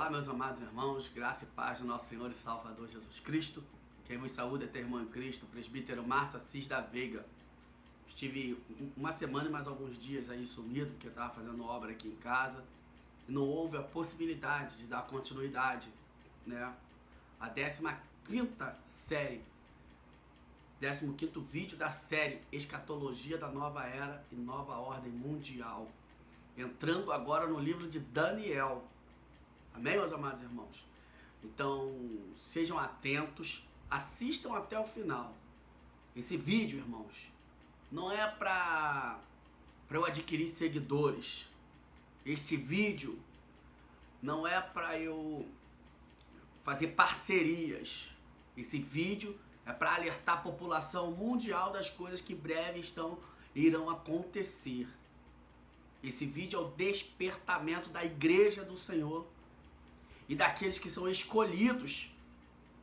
Olá, meus amados irmãos, graça e paz do nosso Senhor e Salvador Jesus Cristo. Quem vos saúda é teu irmão em Cristo, presbítero Márcio Assis da Veiga. Estive uma semana e mais alguns dias aí sumido, porque eu estava fazendo obra aqui em casa. E não houve a possibilidade de dar continuidade, né? A 15ª série, 15º vídeo da série Escatologia da Nova Era e Nova Ordem Mundial. Entrando agora no livro de Daniel. Amém, meus amados irmãos? Então, sejam atentos, assistam até o final. Esse vídeo, irmãos, não é para eu adquirir seguidores. Este vídeo não é para eu fazer parcerias. Esse vídeo é para alertar a população mundial das coisas que breve irão acontecer. Esse vídeo é o despertamento da igreja do Senhor e daqueles que são escolhidos,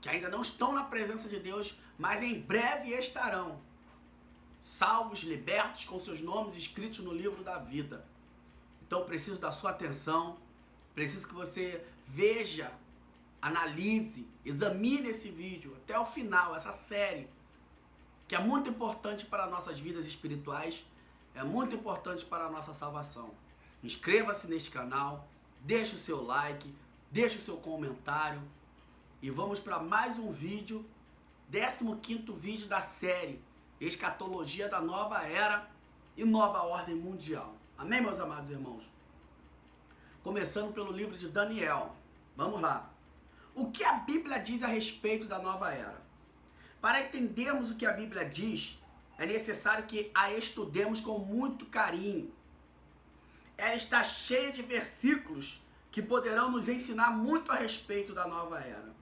que ainda não estão na presença de Deus, mas em breve estarão, salvos, libertos, com seus nomes escritos no livro da vida. Então preciso da sua atenção, preciso que você veja, analise, examine esse vídeo até o final, essa série, que é muito importante para nossas vidas espirituais, é muito importante para a nossa salvação. Inscreva-se neste canal, deixe o seu like, deixe o seu comentário e vamos para mais um vídeo, 15º vídeo da série Escatologia da Nova Era e Nova Ordem Mundial. Amém, meus amados irmãos? Começando pelo livro de Daniel. Vamos lá. O que a Bíblia diz a respeito da Nova Era? Para entendermos o que a Bíblia diz, é necessário que a estudemos com muito carinho. Ela está cheia de versículos que poderão nos ensinar muito a respeito da nova era.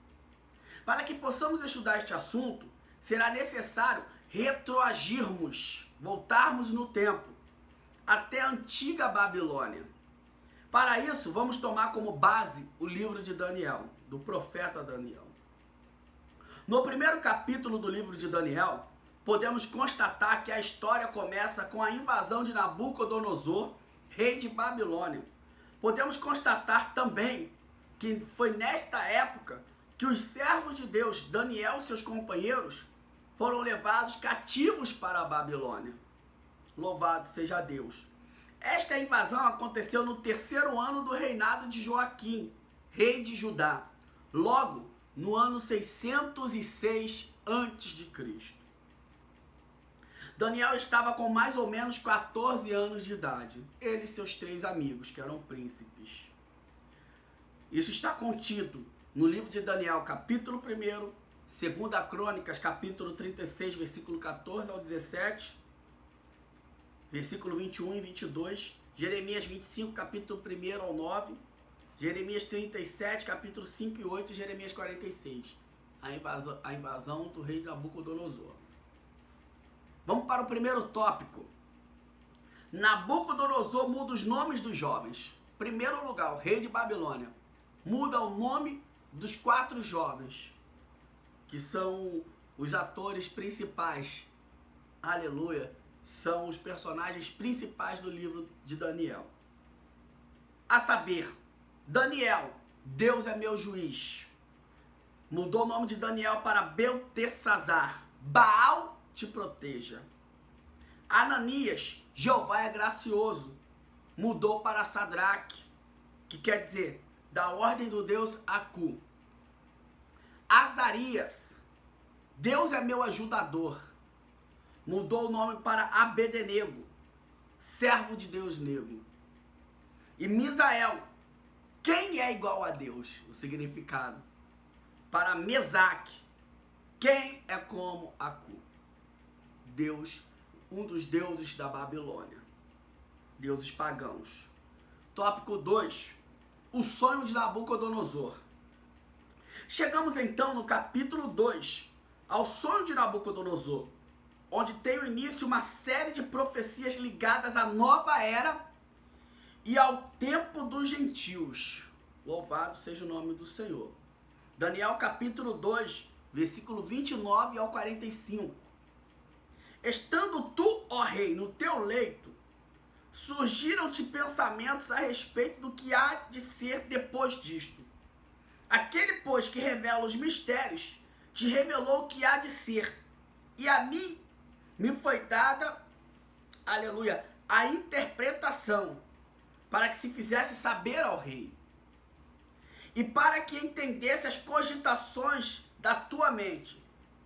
Para que possamos estudar este assunto, será necessário retroagirmos, voltarmos no tempo, até a antiga Babilônia. Para isso, vamos tomar como base o livro de Daniel, do profeta Daniel. No primeiro capítulo do livro de Daniel, podemos constatar que a história começa com a invasão de Nabucodonosor, rei de Babilônia. Podemos constatar também que foi nesta época que os servos de Deus, Daniel e seus companheiros, foram levados cativos para a Babilônia. Louvado seja Deus. Esta invasão aconteceu no 3º ano do reinado de Joaquim, rei de Judá, logo no ano 606 a.C. Daniel estava com mais ou menos 14 anos de idade. Ele e seus 3 amigos, que eram príncipes. Isso está contido no livro de Daniel, capítulo 1, 2 Crônicas, capítulo 36, versículo 14 ao 17, versículo 21 e 22, Jeremias 25, capítulo 1 ao 9, Jeremias 37, capítulo 5 e 8 e Jeremias 46. A invasão do rei Nabucodonosor. Vamos para o primeiro tópico. Nabucodonosor muda os nomes dos jovens. Primeiro lugar, o rei de Babilônia muda o nome dos 4 jovens, que são os atores principais. Aleluia! São os personagens principais do livro de Daniel. A saber, Daniel, Deus é meu juiz. Mudou o nome de Daniel para Beltesazar. Baal te proteja. Ananias, Jeová é gracioso. Mudou para Sadraque, que quer dizer, da ordem do Deus Acu. Azarias, Deus é meu ajudador. Mudou o nome para Abednego, servo de Deus Nego. E Misael, quem é igual a Deus? O significado. Para Mesaque, quem é como Acu? Deus, um dos deuses da Babilônia. Deuses pagãos. Tópico 2. O sonho de Nabucodonosor. Chegamos então no capítulo 2, ao sonho de Nabucodonosor, onde tem o início uma série de profecias ligadas à nova era e ao tempo dos gentios. Louvado seja o nome do Senhor. Daniel capítulo 2, versículo 29 ao 45. Estando tu, ó rei, no teu leito, surgiram-te pensamentos a respeito do que há de ser depois disto. Aquele, pois, que revela os mistérios, te revelou o que há de ser. E a mim me foi dada, aleluia, a interpretação, para que se fizesse saber ao rei. E para que entendesse as cogitações da tua mente.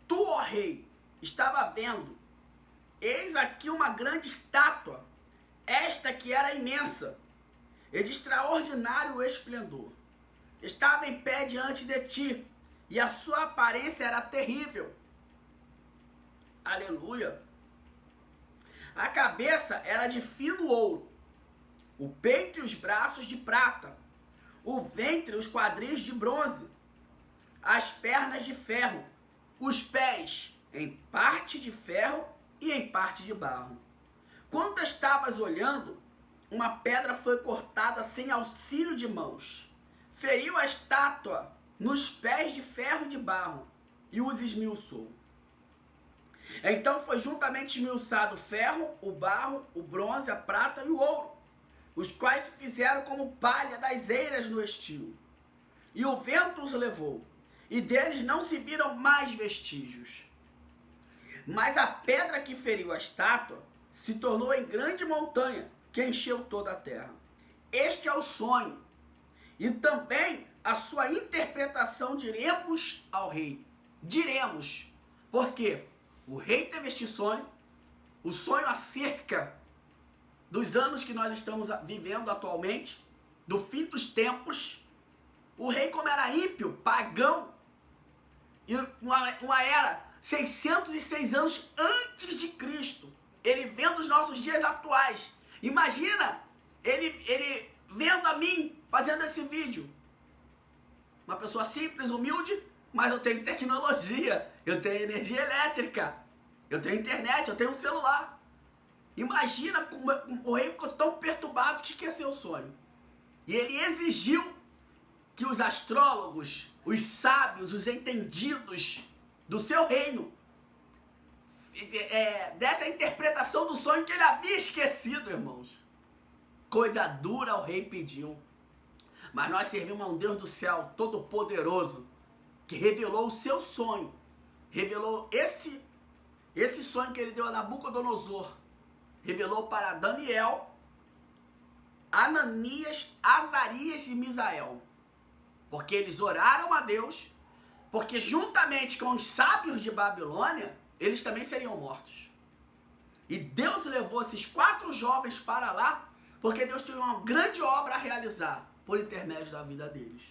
Tu, ó rei, estava vendo, eis aqui uma grande estátua, esta que era imensa, e de extraordinário esplendor. Estava em pé diante de ti, e a sua aparência era terrível. Aleluia. A cabeça era de fino ouro, o peito e os braços de prata, o ventre e os quadris de bronze, as pernas de ferro, os pés em parte de ferro e em parte de barro. Quando estavas olhando, uma pedra foi cortada sem auxílio de mãos, feriu a estátua nos pés de ferro e de barro e os esmiuçou. Então foi juntamente esmiuçado o ferro, o barro, o bronze, a prata e o ouro, os quais se fizeram como palha das eiras no estio. E o vento os levou, e deles não se viram mais vestígios. Mas a pedra que feriu a estátua se tornou em grande montanha, que encheu toda a terra. Este é o sonho, e também a sua interpretação diremos ao rei. Diremos, porque o rei teve este sonho, o sonho acerca dos anos que nós estamos vivendo atualmente, do fim dos tempos. O rei, como era ímpio, pagão, e uma era 606 anos antes de Cristo, ele vendo os nossos dias atuais. Imagina ele vendo a mim fazendo esse vídeo. Uma pessoa simples, humilde, mas eu tenho tecnologia, eu tenho energia elétrica, eu tenho internet, eu tenho um celular. Imagina como o rei ficou tão perturbado que esqueceu o sonho. E ele exigiu que os astrólogos, os sábios, os entendidos do seu reino desse a interpretação do sonho que ele havia esquecido, irmãos. Coisa dura o rei pediu. Mas nós servimos a um Deus do céu todo-poderoso, que revelou o seu sonho. Revelou esse sonho que ele deu a Nabucodonosor. Revelou para Daniel, Ananias, Azarias e Misael. Porque eles oraram a Deus, porque juntamente com os sábios de Babilônia, eles também seriam mortos. E Deus levou esses 4 jovens para lá, porque Deus tinha uma grande obra a realizar por intermédio da vida deles.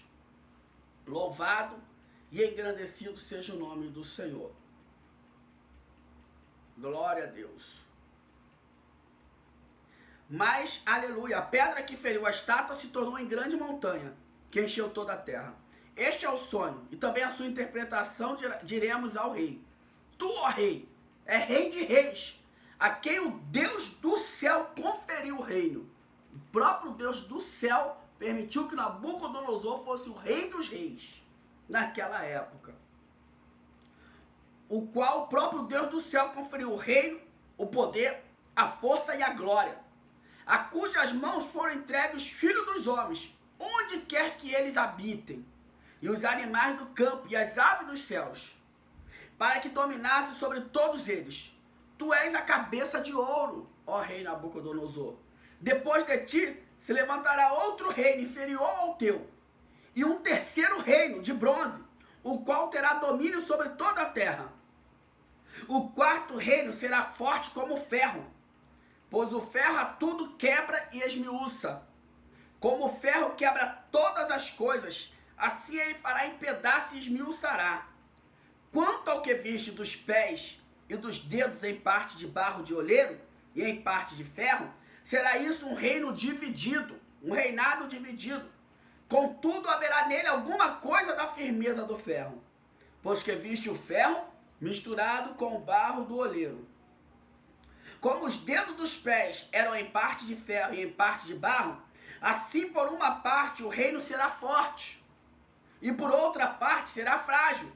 Louvado e engrandecido seja o nome do Senhor. Glória a Deus. Mas, aleluia, a pedra que feriu a estátua se tornou em grande montanha, que encheu toda a terra. Este é o sonho, e também a sua interpretação diremos ao rei. Tu, ó rei, é rei de reis, a quem o Deus do céu conferiu o reino. O próprio Deus do céu permitiu que Nabucodonosor fosse o rei dos reis, naquela época. O qual o próprio Deus do céu conferiu o reino, o poder, a força e a glória, a cujas mãos foram entregues os filhos dos homens, onde quer que eles habitem, e os animais do campo e as aves dos céus, para que dominasse sobre todos eles. Tu és a cabeça de ouro, ó rei Nabucodonosor. Depois de ti se levantará outro reino inferior ao teu, e um terceiro reino de bronze, o qual terá domínio sobre toda a terra. O quarto reino será forte como o ferro, pois o ferro a tudo quebra e esmiuça. Como o ferro quebra todas as coisas, assim ele fará em pedaços e esmiuçará. Quanto ao que viste dos pés e dos dedos em parte de barro de oleiro e em parte de ferro, será isso um reino dividido, um reinado dividido. Contudo, haverá nele alguma coisa da firmeza do ferro, pois que viste o ferro misturado com o barro do oleiro. Como os dedos dos pés eram em parte de ferro e em parte de barro, assim por uma parte o reino será forte, e por outra parte será frágil.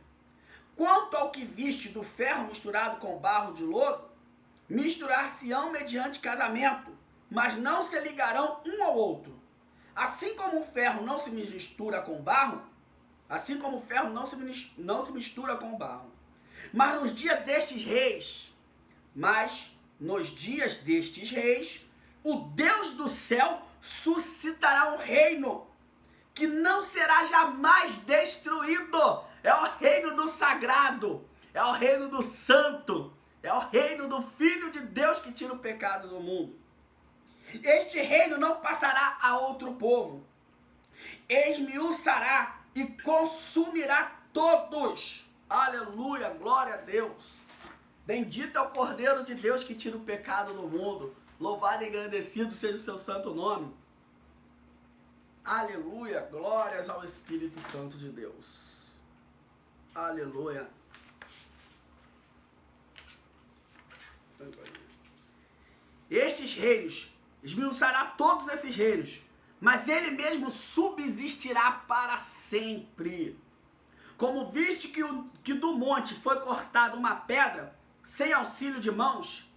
Quanto ao que viste do ferro misturado com barro de lodo, misturar-se-ão mediante casamento, mas não se ligarão um ao outro. Assim como o ferro não se mistura com barro, assim como o ferro não se mistura com o barro. Mas nos dias destes reis, o Deus do céu suscitará um reino que não será jamais destruído. É o reino do sagrado, é o reino do santo, é o reino do Filho de Deus que tira o pecado do mundo. Este reino não passará a outro povo. Esmiuçará e consumirá todos. Aleluia, glória a Deus. Bendito é o Cordeiro de Deus que tira o pecado do mundo. Louvado e engrandecido seja o seu santo nome. Aleluia, glórias ao Espírito Santo de Deus. Aleluia. Estes reinos, esmiuçará todos esses reinos, mas ele mesmo subsistirá para sempre. Como viste que do monte foi cortada uma pedra, sem auxílio de mãos,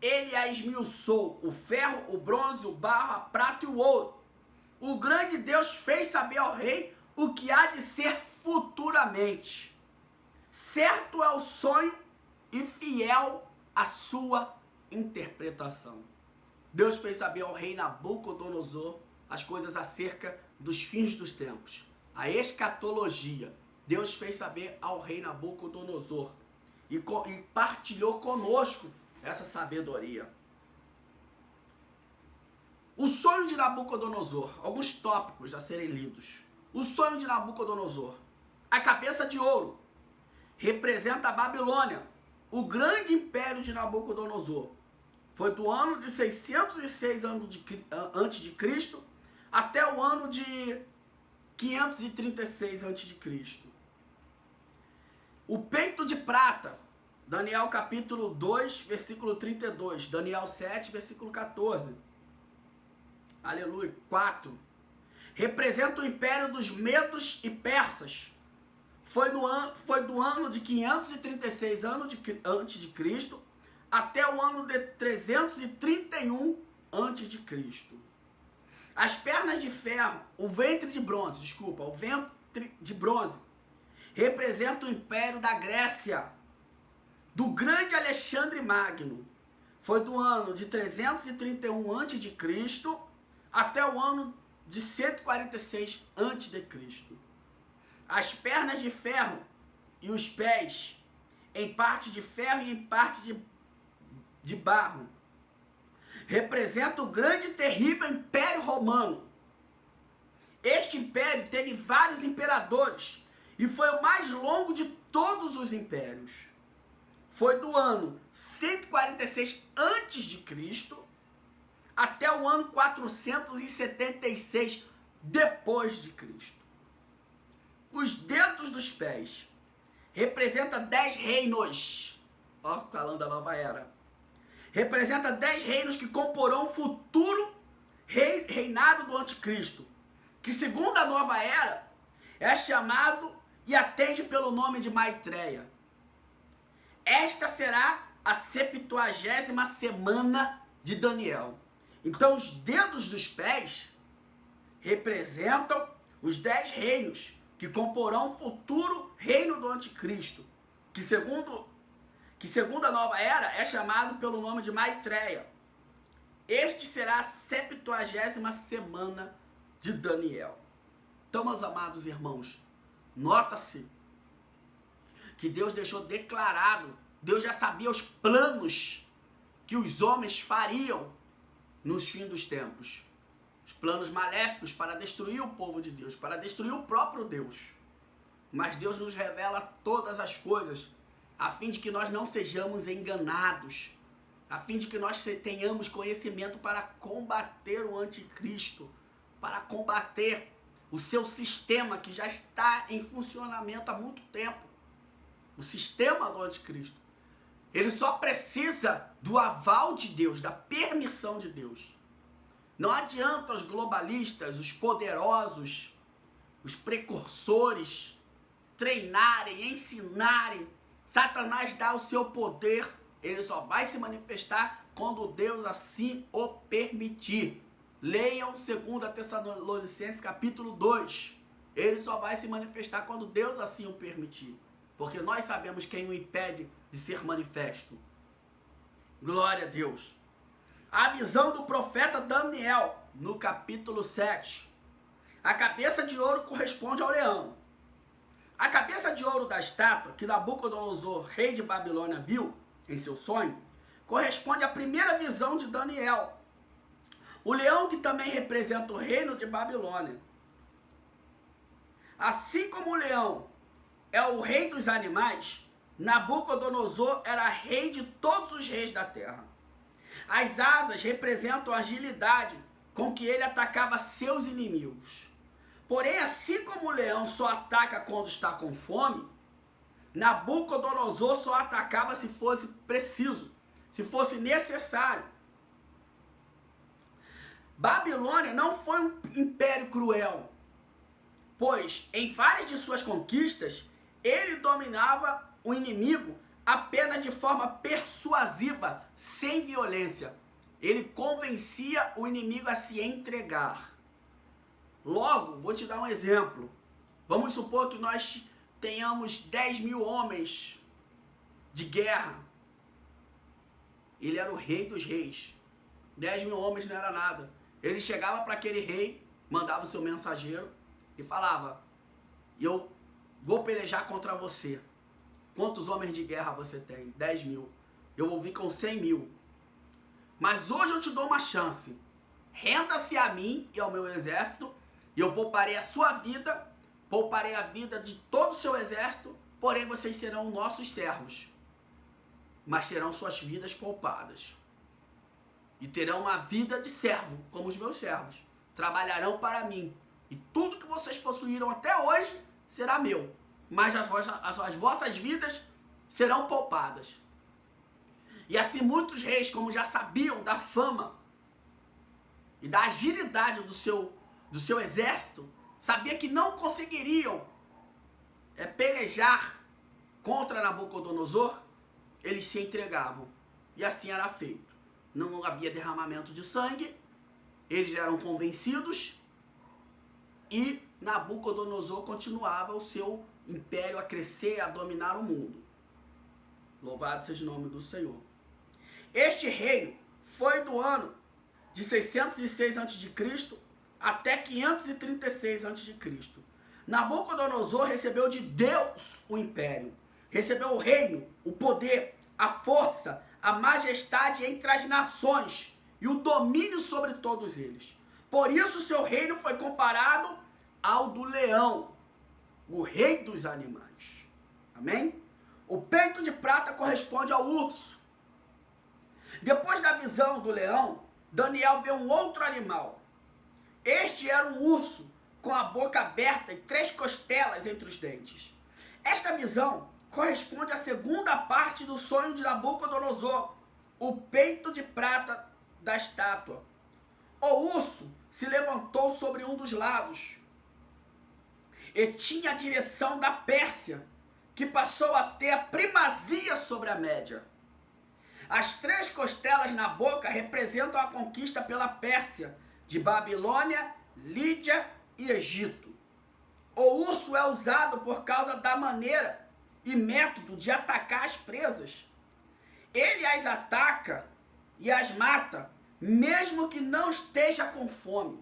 ele a esmiuçou, o ferro, o bronze, o barro, a prata e o ouro. O grande Deus fez saber ao rei o que há de ser futuramente. Certo é o sonho e fiel a sua interpretação. Deus fez saber ao rei Nabucodonosor as coisas acerca dos fins dos tempos. A escatologia. Deus fez saber ao rei Nabucodonosor e partilhou conosco essa sabedoria. O sonho de Nabucodonosor, alguns tópicos a serem lidos. O sonho de Nabucodonosor. A cabeça de ouro representa a Babilônia, o grande império de Nabucodonosor. Foi do ano de 606 antes de Cristo até o ano de 536 antes de Cristo. O peito de prata, Daniel capítulo 2, versículo 32, Daniel 7, versículo 14. Aleluia. 4. Representa o império dos medos e persas. Foi do ano de 536 antes de Cristo até o ano de 331 antes de Cristo. As pernas de ferro, o ventre de bronze, representa o império da Grécia, do grande Alexandre Magno. Foi do ano de 331 antes de Cristo até o ano de 146 antes de Cristo. As pernas de ferro e os pés, em parte de ferro e em parte de barro, representa o grande e terrível Império Romano. Este império teve vários imperadores e foi o mais longo de todos os impérios. Foi do ano 146 antes de Cristo até o ano 476 depois de Cristo. Os dedos dos pés representa 10 reinos. Ó, falando da nova era. Representa 10 reinos que comporão o futuro reinado do anticristo, que segundo a nova era é chamado e atende pelo nome de Maitreya. Esta será a 70ª semana de Daniel. Então os dedos dos pés representam os 10 reinos que comporão o futuro reino do anticristo, que segundo a nova era é chamado pelo nome de Maitreya. Este será a 70ª semana de Daniel. Então, meus amados irmãos, nota-se que Deus deixou declarado, Deus já sabia os planos que os homens fariam nos fins dos tempos. Os planos maléficos para destruir o povo de Deus, para destruir o próprio Deus. Mas Deus nos revela todas as coisas, a fim de que nós não sejamos enganados, a fim de que nós tenhamos conhecimento para combater o anticristo, para combater o seu sistema que já está em funcionamento há muito tempo. O sistema do anticristo. Ele só precisa do aval de Deus, da permissão de Deus. Não adianta os globalistas, os poderosos, os precursores treinarem, ensinarem. Satanás dá o seu poder, ele só vai se manifestar quando Deus assim o permitir. Leiam 2 Tessalonicenses capítulo 2. Ele só vai se manifestar quando Deus assim o permitir. Porque nós sabemos quem o impede de ser manifesto. Glória a Deus. A visão do profeta Daniel, no capítulo 7. A cabeça de ouro corresponde ao leão. A cabeça de ouro da estátua que Nabucodonosor, rei de Babilônia, viu em seu sonho, corresponde à primeira visão de Daniel. O leão que também representa o reino de Babilônia. Assim como o leão é o rei dos animais, Nabucodonosor era rei de todos os reis da terra. As asas representam a agilidade com que ele atacava seus inimigos. Porém, assim como o leão só ataca quando está com fome, Nabucodonosor só atacava se fosse preciso, se fosse necessário. Babilônia não foi um império cruel, pois em várias de suas conquistas, ele dominava o inimigo apenas de forma persuasiva, sem violência. Ele convencia o inimigo a se entregar. Logo, vou te dar um exemplo. Vamos supor que nós tenhamos 10 mil homens de guerra. Ele era o rei dos reis. 10 mil homens não era nada. Ele chegava para aquele rei, mandava o seu mensageiro e falava: eu vou pelejar contra você. Quantos homens de guerra você tem? 10 mil. Eu vou vir com 100 mil. Mas hoje eu te dou uma chance. Renda-se a mim e ao meu exército, e eu pouparei a sua vida, pouparei a vida de todo o seu exército, porém vocês serão nossos servos. Mas terão suas vidas poupadas. E terão uma vida de servo, como os meus servos. Trabalharão para mim. E tudo que vocês possuíram até hoje será meu. Mas as vossas vidas serão poupadas. E assim muitos reis, como já sabiam da fama e da agilidade do seu exército, sabia que não conseguiriam pelejar contra Nabucodonosor, eles se entregavam. E assim era feito. Não havia derramamento de sangue, eles eram convencidos e Nabucodonosor continuava o seu império a crescer, a dominar o mundo. Louvado seja o nome do Senhor. Este reino foi do ano de 606 a.C. até 536 a.C. Nabucodonosor recebeu de Deus o império, recebeu o reino, o poder, a força, a majestade entre as nações e o domínio sobre todos eles. Por isso seu reino foi comparado ao do leão, o rei dos animais. Amém? O peito de prata corresponde ao urso. Depois da visão do leão, Daniel vê um outro animal. Este era um urso com a boca aberta e 3 costelas entre os dentes. Esta visão corresponde à segunda parte do sonho de Nabucodonosor, o peito de prata da estátua. O urso se levantou sobre um dos lados e tinha a direção da Pérsia, que passou a ter a primazia sobre a Média. As 3 costelas na boca representam a conquista pela Pérsia, de Babilônia, Lídia e Egito. O urso é usado por causa da maneira e método de atacar as presas. Ele as ataca e as mata, mesmo que não esteja com fome.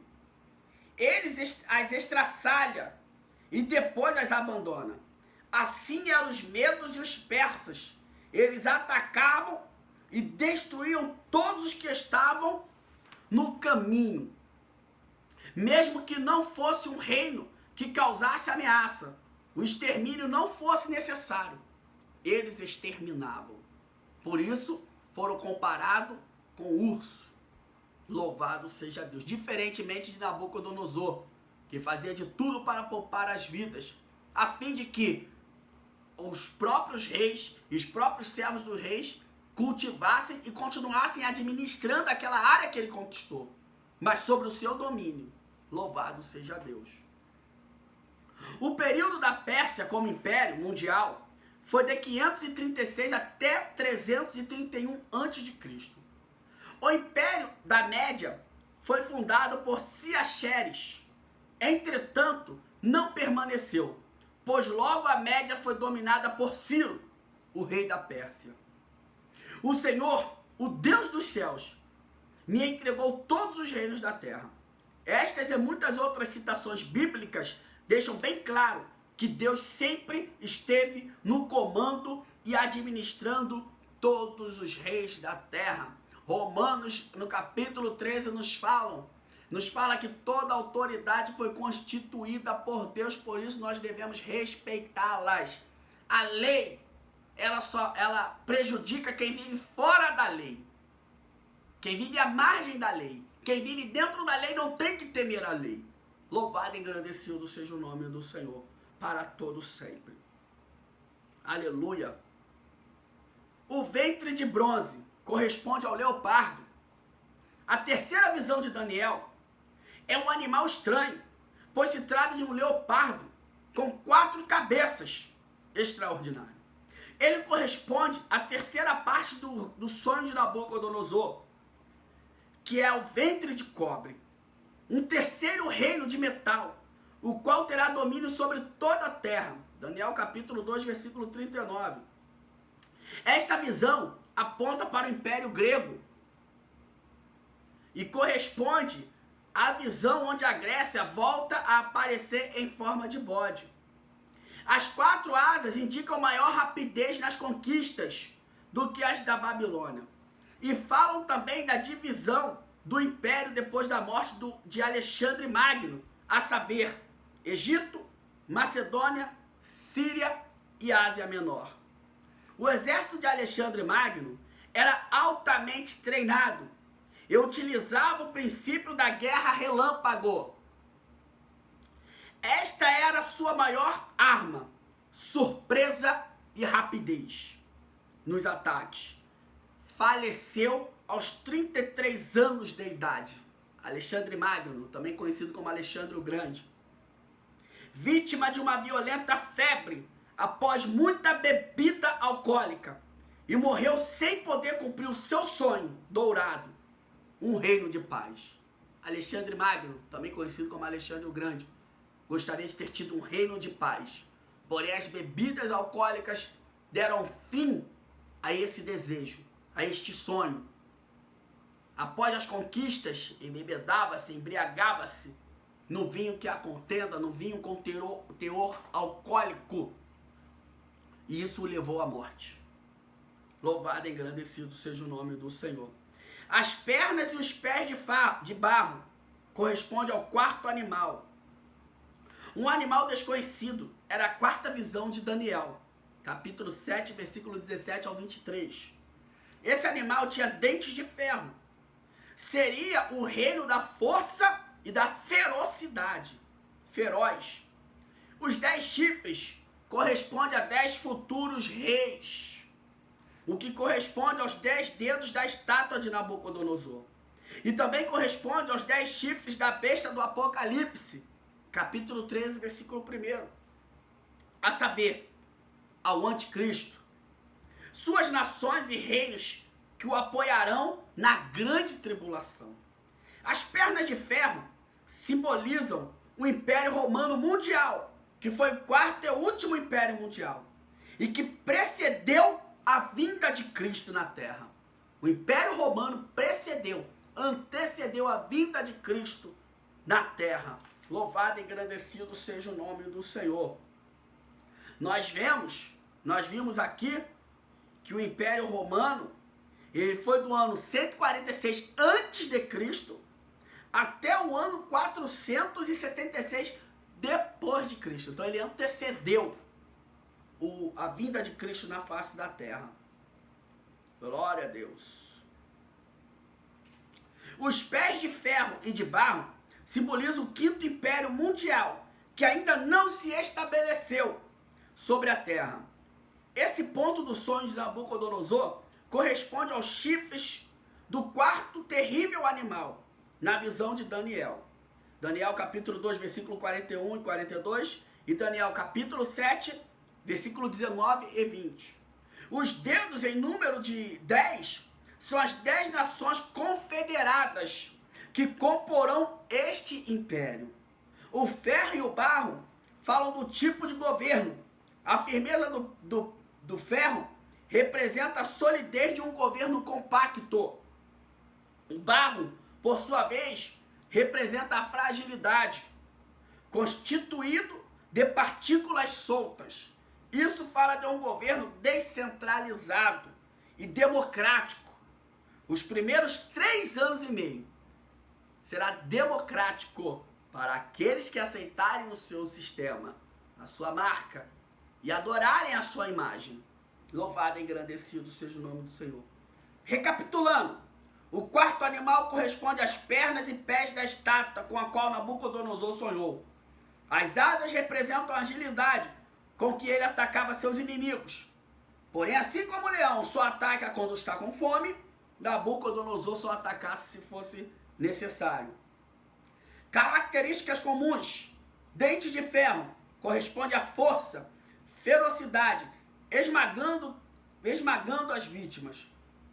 Ele as estraçalha e depois as abandona. Assim eram os medos e os persas. Eles atacavam e destruíam todos os que estavam no caminho, mesmo que não fosse um reino que causasse ameaça, o extermínio não fosse necessário, eles exterminavam. Por isso foram comparados com o urso. Louvado seja Deus. Diferentemente de Nabucodonosor, que fazia de tudo para poupar as vidas, a fim de que os próprios reis e os próprios servos dos reis cultivassem e continuassem administrando aquela área que ele conquistou, mas sobre o seu domínio. Louvado seja Deus. O período da Pérsia como império mundial foi de 536 até 331 a.C. O império da Média foi fundado por Ciaxeres. Entretanto, não permaneceu, pois logo a Média foi dominada por Ciro, o rei da Pérsia. O Senhor, o Deus dos céus, me entregou todos os reinos da terra. Estas e muitas outras citações bíblicas deixam bem claro que Deus sempre esteve no comando e administrando todos os reis da terra. Romanos, no capítulo 13, nos fala que toda autoridade foi constituída por Deus, por isso nós devemos respeitá-las. A lei, ela prejudica quem vive fora da lei, quem vive à margem da lei. Quem vive dentro da lei não tem que temer a lei. Louvado e engrandecido seja o nome do Senhor, para todos sempre. Aleluia. O ventre de bronze corresponde ao leopardo. A terceira visão de Daniel é um animal estranho, pois se trata de um leopardo com 4 cabeças. Extraordinário. Ele corresponde à terceira parte do sonho de Nabucodonosor, que é o ventre de cobre, um terceiro reino de metal, o qual terá domínio sobre toda a terra. Daniel capítulo 2, versículo 39. Esta visão aponta para o Império Grego e corresponde à visão onde a Grécia volta a aparecer em forma de bode. As 4 asas indicam maior rapidez nas conquistas do que as da Babilônia. E falam também da divisão do império depois da morte de Alexandre Magno, a saber, Egito, Macedônia, Síria e Ásia Menor. O exército de Alexandre Magno era altamente treinado e utilizava o princípio da guerra relâmpago. Esta era a sua maior arma, surpresa e rapidez nos ataques. Faleceu aos 33 anos de idade. Alexandre Magno, também conhecido como Alexandre o Grande. Vítima de uma violenta febre após muita bebida alcoólica. E morreu sem poder cumprir o seu sonho dourado. Um reino de paz. Alexandre Magno, também conhecido como Alexandre o Grande, gostaria de ter tido um reino de paz. Porém, as bebidas alcoólicas deram fim a esse desejo, a este sonho. Após as conquistas, embebedava-se, embriagava-se no vinho que a contenda, no vinho com teor alcoólico. E isso o levou à morte. Louvado e engrandecido seja o nome do Senhor. As pernas e os pés de barro correspondem ao 4º animal. Um animal desconhecido era a 4ª visão de Daniel, capítulo 7, versículo 17 ao 23. Esse animal tinha dentes de ferro. Seria o reino da força e da ferocidade. Feroz. Os 10 chifres correspondem a 10 futuros reis, o que corresponde aos 10 dedos da estátua de Nabucodonosor. E também corresponde aos 10 chifres da besta do Apocalipse, capítulo 13, versículo 1. A saber, ao anticristo, suas nações e reinos que o apoiarão na grande tribulação. As pernas de ferro simbolizam o Império Romano Mundial, que foi o 4º e último Império Mundial, e que precedeu a vinda de Cristo na Terra. O Império Romano antecedeu a vinda de Cristo na Terra. Louvado e engrandecido seja o nome do Senhor. Nós vimos aqui que o Império Romano, ele foi do ano 146 a.C. até o ano 476 depois de Cristo. Então ele antecedeu a vinda de Cristo na face da terra. Glória a Deus. Os pés de ferro e de barro simbolizam o 5º Império Mundial, que ainda não se estabeleceu sobre a terra. Esse ponto do sonho de Nabucodonosor corresponde aos chifres do 4º terrível animal, na visão de Daniel. Daniel capítulo 2, versículo 41 e 42, e Daniel capítulo 7, versículo 19 e 20. Os dedos em número de 10 são as 10 nações confederadas que comporão este império. O ferro e o barro falam do tipo de governo. A firmeza do ferro representa a solidez de um governo compacto. O barro, por sua vez, representa a fragilidade, constituído de partículas soltas. Isso fala de um governo descentralizado e democrático. Os primeiros 3 anos e meio será democrático para aqueles que aceitarem o seu sistema, a sua marca, e adorarem a sua imagem. Louvado e engrandecido seja o nome do Senhor. Recapitulando, o quarto animal corresponde às pernas e pés da estátua com a qual Nabucodonosor sonhou. As asas representam a agilidade com que ele atacava seus inimigos. Porém, assim como o leão só ataca quando está com fome, Nabucodonosor só atacasse se fosse necessário. Características comuns: dentes de ferro corresponde à força, ferocidade, esmagando as vítimas,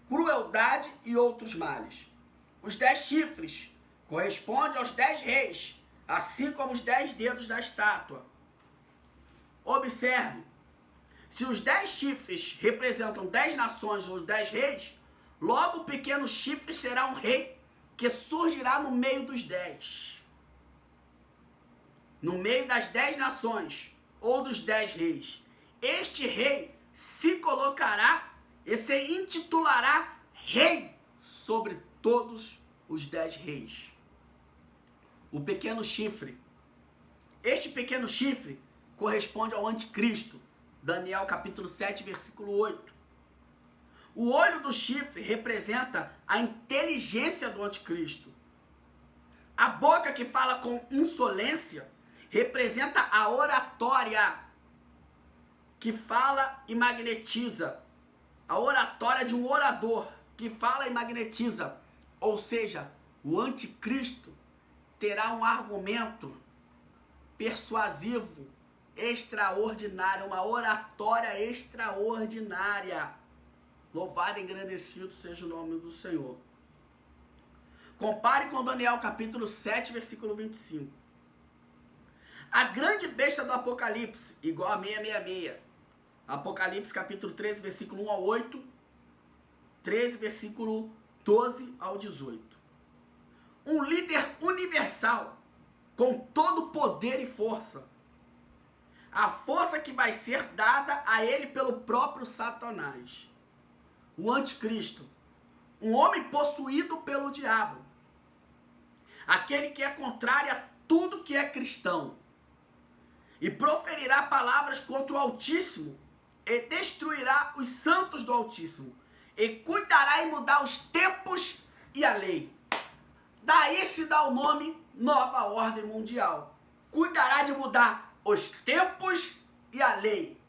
crueldade e outros males. Os 10 chifres correspondem aos 10 reis, assim como os 10 dedos da estátua. Observe, se os 10 chifres representam 10 nações ou 10 reis, logo o pequeno chifre será um rei que surgirá no meio dos 10. No meio das 10 nações ou dos 10 reis. Este rei se colocará e se intitulará rei sobre todos os 10 reis. O pequeno chifre. Este pequeno chifre corresponde ao anticristo. Daniel capítulo 7, versículo 8. O olho do chifre representa a inteligência do anticristo. A boca que fala com insolência representa a oratória, que fala e magnetiza. A oratória de um orador, que fala e magnetiza. Ou seja, o anticristo terá um argumento persuasivo, extraordinário, uma oratória extraordinária. Louvado e engrandecido seja o nome do Senhor. Compare com Daniel capítulo 7, versículo 25. A grande besta do Apocalipse, igual a 666. Apocalipse capítulo 13, versículo 1 ao 8. 13, versículo 12 ao 18. Um líder universal, com todo poder e força. A força que vai ser dada a ele pelo próprio Satanás. O anticristo, um homem possuído pelo diabo. Aquele que é contrário a tudo que é cristão. E proferirá palavras contra o Altíssimo, e destruirá os santos do Altíssimo, e cuidará em mudar os tempos e a lei. Daí se dá o nome Nova Ordem Mundial. Cuidará de mudar os tempos e a lei.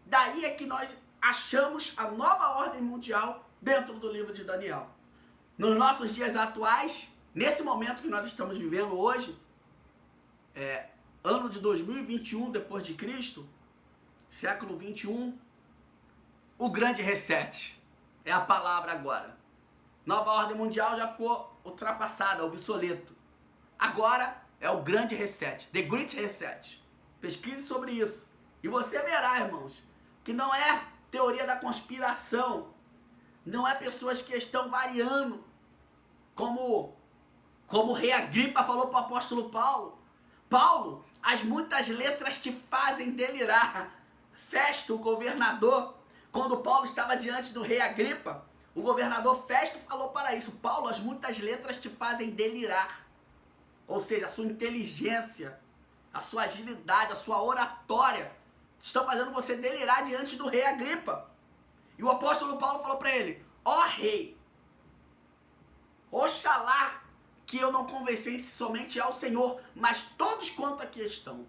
Daí é que nós achamos a Nova Ordem Mundial dentro do livro de Daniel. Nos nossos dias atuais, nesse momento que nós estamos vivendo hoje, ano de 2021 depois de Cristo, século 21, o grande reset é a palavra agora. Nova ordem mundial já ficou ultrapassada, obsoleto. Agora é o grande reset, the great reset. Pesquise sobre isso e você verá, irmãos, que não é teoria da conspiração, não é pessoas que estão variando, como o rei Agripa falou para o apóstolo Paulo. Paulo, as muitas letras te fazem delirar. Festo, o governador, quando Paulo estava diante do rei Agripa, o governador Festo falou para isso: Paulo, as muitas letras te fazem delirar. Ou seja, a sua inteligência, a sua agilidade, a sua oratória estão fazendo você delirar diante do rei Agripa. E o apóstolo Paulo falou para ele: ó rei, oxalá que eu não convencesse somente ao Senhor, mas todos quanto aqui estão.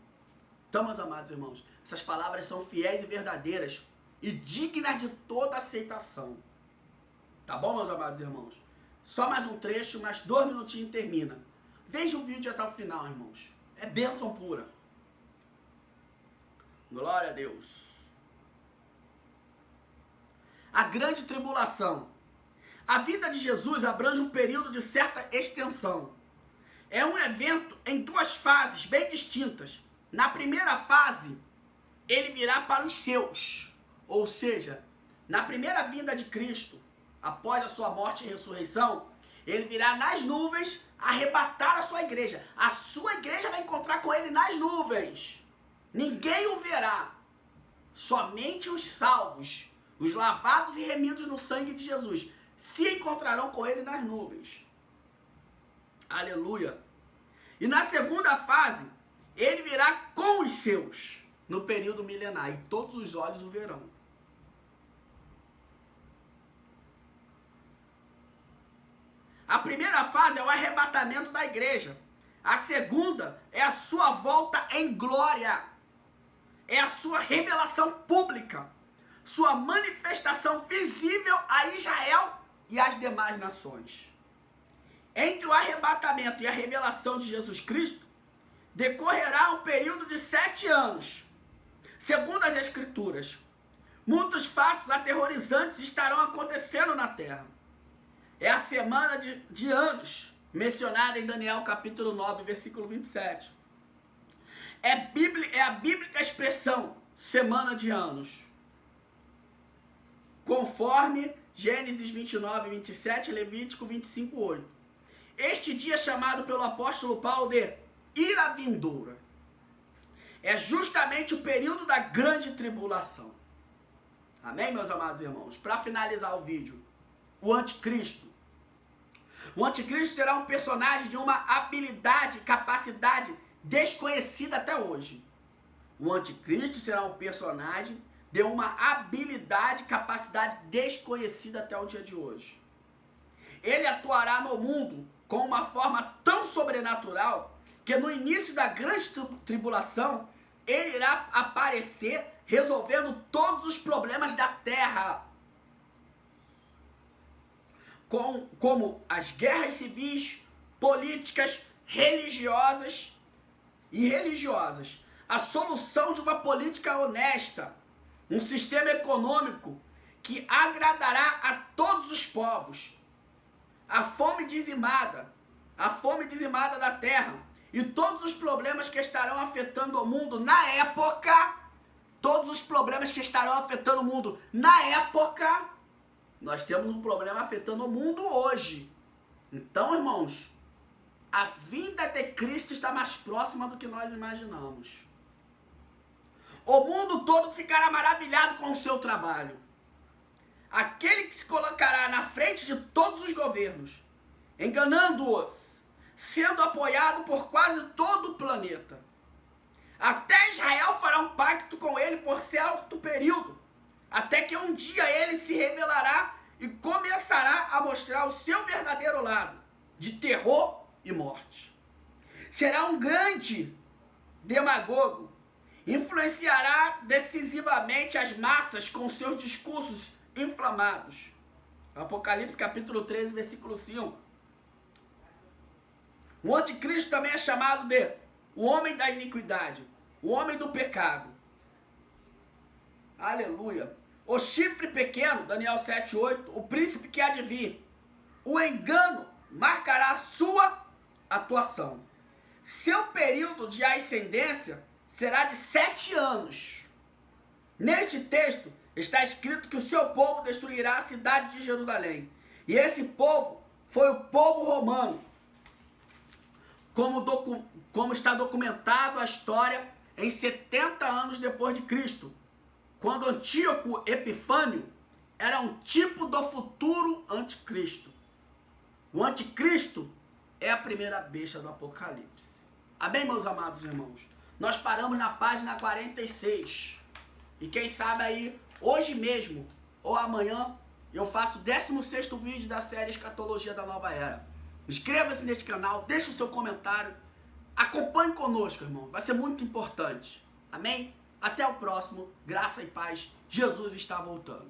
Então, meus amados irmãos, essas palavras são fiéis e verdadeiras e dignas de toda aceitação. Tá bom, meus amados irmãos? Só mais um trecho, mais 2 minutinhos e termina. Veja o vídeo até o final, irmãos. É bênção pura. Glória a Deus. A grande tribulação. A vida de Jesus abrange um período de certa extensão. É um evento em 2 fases bem distintas, Na primeira fase, ele virá para os seus. Ou seja, na primeira vinda de Cristo, após a sua morte e ressurreição, ele virá nas nuvens arrebatar a sua igreja. A sua igreja vai encontrar com ele nas nuvens. Ninguém o verá. Somente os salvos, os lavados e remidos no sangue de Jesus, se encontrarão com ele nas nuvens. Aleluia. E na segunda fase, ele virá com os seus, no período milenar, e todos os olhos o verão. A primeira fase é o arrebatamento da igreja. A segunda é a sua volta em glória. É a sua revelação pública. Sua manifestação visível a Israel e às demais nações. Entre o arrebatamento e a revelação de Jesus Cristo, decorrerá um período de 7 anos. Segundo as Escrituras, muitos fatos aterrorizantes estarão acontecendo na terra. É a semana de anos, mencionada em Daniel capítulo 9, versículo 27. É a bíblica expressão, semana de anos. Conforme Gênesis 29, 27, Levítico 25, 8. Este dia é chamado pelo apóstolo Paulo de ira vindoura. É justamente o período da grande tribulação. Amém, meus amados irmãos? Para finalizar o vídeo, o anticristo. O anticristo será um personagem de uma habilidade, capacidade desconhecida até hoje. O anticristo será um personagem de uma habilidade, capacidade desconhecida até o dia de hoje. Ele atuará no mundo com uma forma tão sobrenatural que no início da grande tribulação ele irá aparecer resolvendo todos os problemas da terra. Como as guerras civis, políticas, religiosas, a solução de uma política honesta, um sistema econômico que agradará a todos os povos, a fome dizimada da terra e todos os problemas que estarão afetando o mundo na época, nós temos um problema afetando o mundo hoje. Então, irmãos, a vinda de Cristo está mais próxima do que nós imaginamos. O mundo todo ficará maravilhado com o seu trabalho. Aquele que se colocará na frente de todos os governos, enganando-os, sendo apoiado por quase todo o planeta. Até Israel fará um pacto com ele por certo período, até que um dia ele se revelará e começará a mostrar o seu verdadeiro lado, de terror e morte. Será um grande demagogo, influenciará decisivamente as massas com seus discursos inflamados. Apocalipse capítulo 13, versículo 5. O anticristo também é chamado de o homem da iniquidade, o homem do pecado. Aleluia. O chifre pequeno, Daniel 7:8, o príncipe que há de vir. O engano marcará a sua atuação. Seu período de ascendência será de 7 anos. Neste texto está escrito que o seu povo destruirá a cidade de Jerusalém. E esse povo foi o povo romano. Como está documentado a história em 70 anos depois de Cristo, quando Antíoco Epifânio era um tipo do futuro anticristo. O anticristo é a primeira besta do Apocalipse. Amém, meus amados irmãos? Nós paramos na página 46. E quem sabe aí, hoje mesmo ou amanhã, eu faço o 16º vídeo da série Escatologia da Nova Era. Inscreva-se neste canal, deixe o seu comentário. Acompanhe conosco, irmão. Vai ser muito importante. Amém? Até o próximo. Graça e paz. Jesus está voltando.